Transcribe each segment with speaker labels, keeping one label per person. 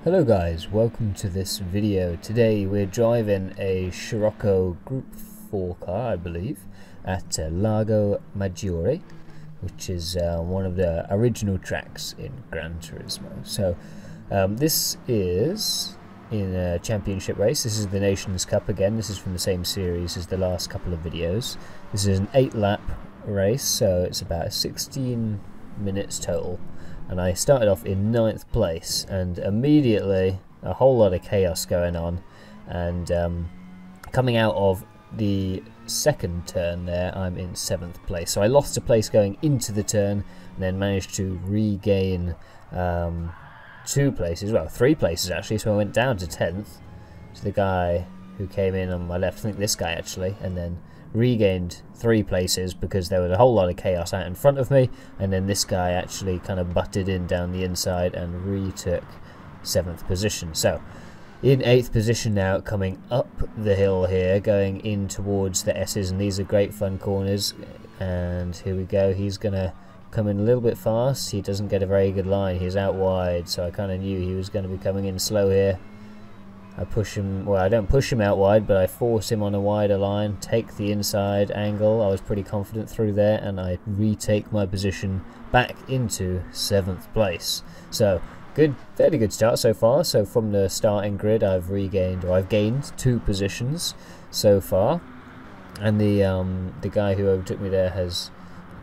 Speaker 1: Hello guys, welcome to this video. Today we're driving a Scirocco Group 4 car, I believe, at Lago Maggiore, which is one of the original tracks in Gran Turismo. So this is in a championship race. This is the Nations Cup again. This is from the same series as the last couple of videos. This is an 8-lap race, so it's about 16 minutes total. And I started off in 9th place, and immediately a whole lot of chaos going on. And coming out of the second turn there, I'm in 7th place. So I lost a place going into the turn, and then managed to regain 2 places, well 3 places actually. So I went down to 10th to the guy who came in on my left, I think this guy actually, and then regained 3 places because there was a whole lot of chaos out in front of me, and then this guy actually kind of butted in down the inside and retook 7th position. So in 8th position now, coming up the hill here, going in towards the S's, and these are great fun corners. And here we go, he's gonna come in a little bit fast. He doesn't get a very good line, he's out wide, so I kind of knew he was going to be coming in slow here. I push him, well I don't push him out wide, but I force him on a wider line, take the inside angle. I was pretty confident through there, and I retake my position back into 7th place. So good, fairly good start so far. So from the starting grid I've gained 2 positions so far, and the guy who overtook me there has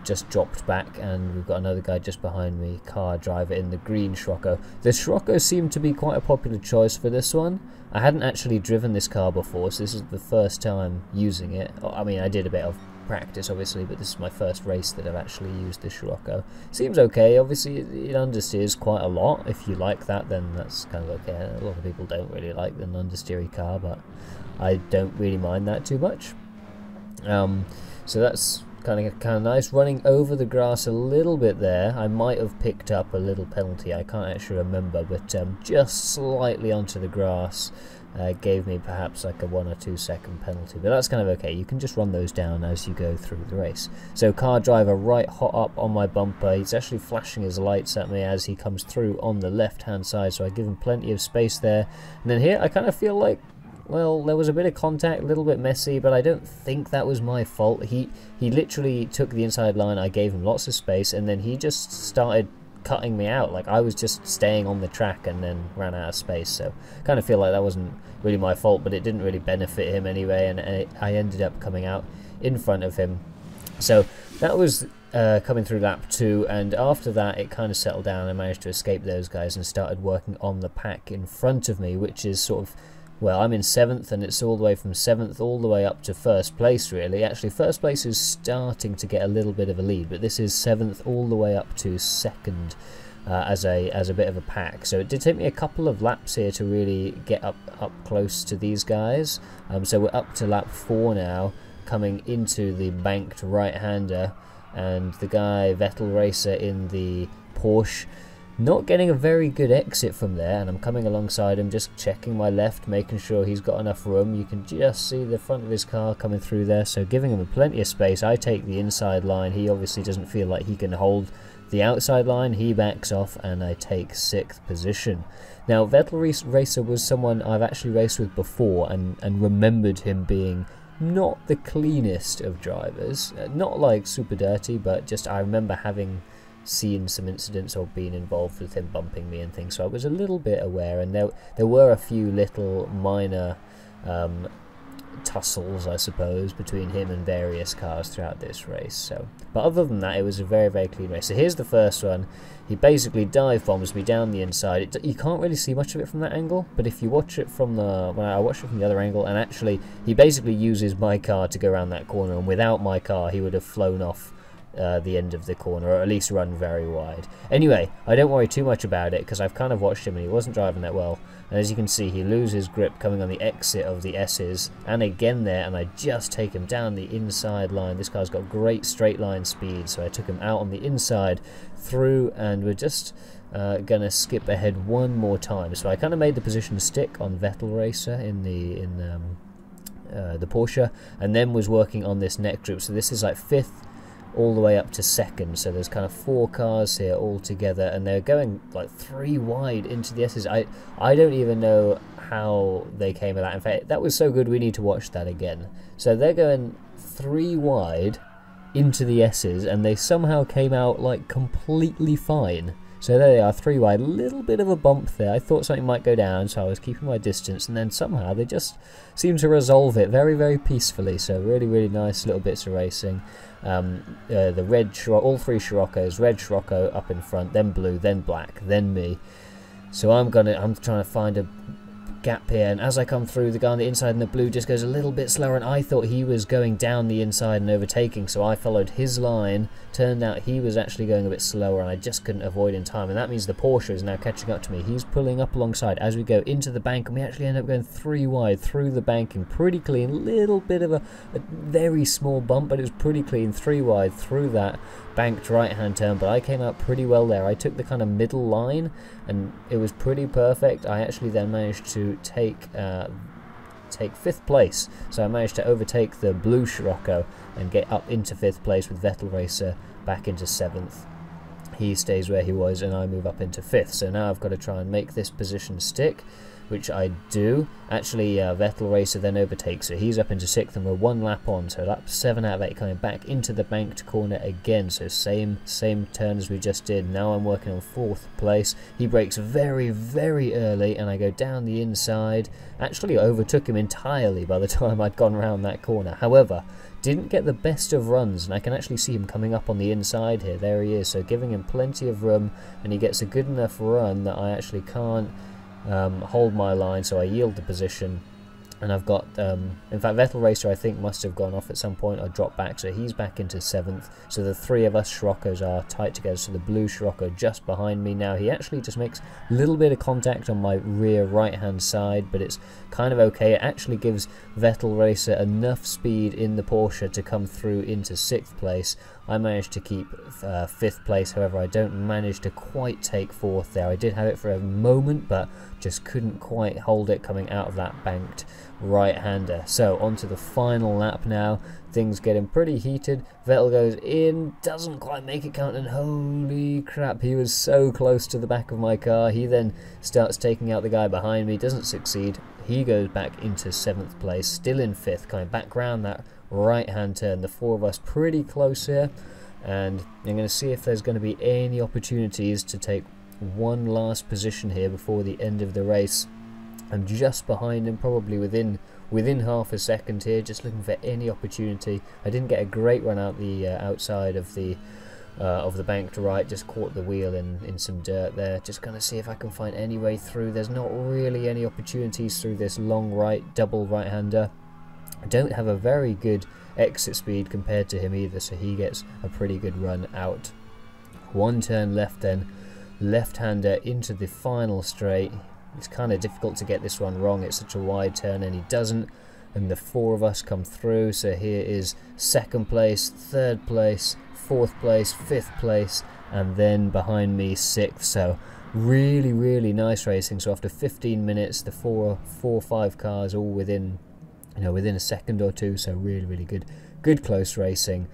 Speaker 1: just dropped back, and we've got another guy just behind me, car driver in the green Scirocco. The Scirocco seemed to be quite a popular choice for this one. I hadn't actually driven this car before, so this is the first time using it. I mean, I did a bit of practice obviously, but this is my first race that I've actually used the Scirocco. Seems okay. Obviously it understeers quite a lot. If you like that, then that's kind of okay. A lot of people don't really like the understeery car, but I don't really mind that too much. So that's kind of nice. Running over the grass a little bit there. I might have picked up a little penalty, I can't actually remember, but just slightly onto the grass gave me perhaps like a 1 or 2 second penalty, but that's kind of okay. You can just run those down as you go through the race. So car driver right hot up on my bumper. He's actually flashing his lights at me as he comes through on the left hand side, so I give him plenty of space there. And then here I kind of feel like, well, there was a bit of contact, a little bit messy, but I don't think that was my fault. He literally took the inside line, I gave him lots of space, and then he just started cutting me out. Like I was just staying on the track and then ran out of space. So kind of feel like that wasn't really my fault, but it didn't really benefit him anyway, and I ended up coming out in front of him. So that was coming through lap 2, and after that it kind of settled down. I managed to escape those guys and started working on the pack in front of me, which is sort of, well, I'm in 7th, and it's all the way from 7th all the way up to 1st place, really. Actually, 1st place is starting to get a little bit of a lead, but this is 7th all the way up to 2nd as a bit of a pack. So it did take me a couple of laps here to really get up close to these guys. So we're up to lap 4 now, coming into the banked right-hander, and the guy, Vettel Racer in the Porsche, not getting a very good exit from there, and I'm coming alongside him, just checking my left, making sure he's got enough room. You can just see the front of his car coming through there, so giving him plenty of space. I take the inside line. He obviously doesn't feel like he can hold the outside line. He backs off, and I take 6th position. Now, Vettel Racer was someone I've actually raced with before, and remembered him being not the cleanest of drivers. Not like super dirty, but just I remember having seen some incidents or been involved with him bumping me and things, so I was a little bit aware, and there were a few little minor tussles, I suppose, between him and various cars throughout this race. So, but other than that, it was a very, very clean race. So here's the first one. He basically dive bombs me down the inside. You can't really see much of it from that angle, but if you watch it from I watched it from the other angle, and actually he basically uses my car to go around that corner, and without my car he would have flown off the end of the corner, or at least run very wide. Anyway, I don't worry too much about it because I've kind of watched him and he wasn't driving that well, and as you can see he loses grip coming on the exit of the S's, and again there, and I just take him down the inside line. This guy's got great straight line speed, so I took him out on the inside through, and we're just gonna skip ahead one more time. So I kind of made the position stick on Vettel Racer in the Porsche, and then was working on this next group. So this is like 5th, all the way up to second. So there's kind of 4 cars here all together, and they're going like 3 wide into the S's. I don't even know how they came at that. In fact, that was so good we need to watch that again. So they're going 3 wide into the S's, and they somehow came out like completely fine. So there they are, 3 wide, a little bit of a bump there. I thought something might go down, so I was keeping my distance, and then somehow they just seemed to resolve it very, very peacefully. So really, really nice little bits of racing. The red, all 3 Sciroccos, red Scirocco up in front, then blue, then black, then me. So I'm trying to find a gap here, and as I come through, the guy on the inside in the blue just goes a little bit slower, and I thought he was going down the inside and overtaking, so I followed his line. Turned out he was actually going a bit slower, and I just couldn't avoid in time, and that means the Porsche is now catching up to me. He's pulling up alongside as we go into the bank, and we actually end up going 3 wide through the banking, pretty clean. Little bit of a very small bump, but it was pretty clean, 3 wide through that banked right-hand turn, but I came out pretty well there. I took the kind of middle line, and it was pretty perfect. I actually then managed to take 5th place, so I managed to overtake the blue Scirocco and get up into 5th place with Vettel Racer back into 7th. He stays where he was, and I move up into 5th. So now I've got to try and make this position stick, which I do. Actually, Vettel Racer then overtakes, so he's up into 6th, and we're 1 lap on, so lap 7 out of 8, coming back into the banked corner again. So same turn as we just did. Now I'm working on 4th place. He brakes very, very early, and I go down the inside. Actually overtook him entirely by the time I'd gone around that corner. However, didn't get the best of runs, and I can actually see him coming up on the inside here. There he is, so giving him plenty of room, and he gets a good enough run that I actually can't hold my line, so I yield the position. And I've got, in fact, Vettel Racer I think must have gone off at some point. I dropped back, so he's back into 7th. So the 3 of us Sciroccos are tight together. So the blue Scirocco just behind me now. He actually just makes a little bit of contact on my rear right-hand side, but it's kind of okay. It actually gives Vettel Racer enough speed in the Porsche to come through into 6th place. I managed to keep 5th place, however I don't manage to quite take 4th there. I did have it for a moment, but just couldn't quite hold it coming out of that banked right-hander. So on to the final lap now. Things getting pretty heated. Vettel goes in, doesn't quite make it count, and holy crap, he was so close to the back of my car. He then starts taking out the guy behind me, doesn't succeed. He goes back into 7th place, still in 5th, coming back round that right-hand turn. The 4 of us pretty close here, and I'm going to see if there's going to be any opportunities to take one last position here before the end of the race. I'm just behind him, probably within half a second here, just looking for any opportunity. I didn't get a great run out the outside of the bank to right, just caught the wheel in some dirt there. Just going to see if I can find any way through. There's not really any opportunities through this long right, double right-hander. I don't have a very good exit speed compared to him either, so he gets a pretty good run out. 1 turn left then, left-hander into the final straight. It's kind of difficult to get this one wrong, it's such a wide turn, and he doesn't, and the 4 of us come through. So here is 2nd place, 3rd place, 4th place, 5th place, and then behind me 6th. So really, really nice racing. So after 15 minutes, the 4 or 5 cars all within a second or two. So really, really good close racing.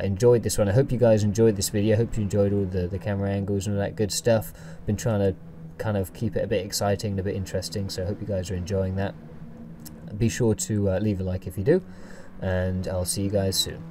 Speaker 1: Enjoyed this one. I hope you guys enjoyed this video. I hope you enjoyed all the camera angles and all that good stuff. Been trying to kind of keep it a bit exciting and a bit interesting, so I hope you guys are enjoying that. Be sure to leave a like if you do, and I'll see you guys soon.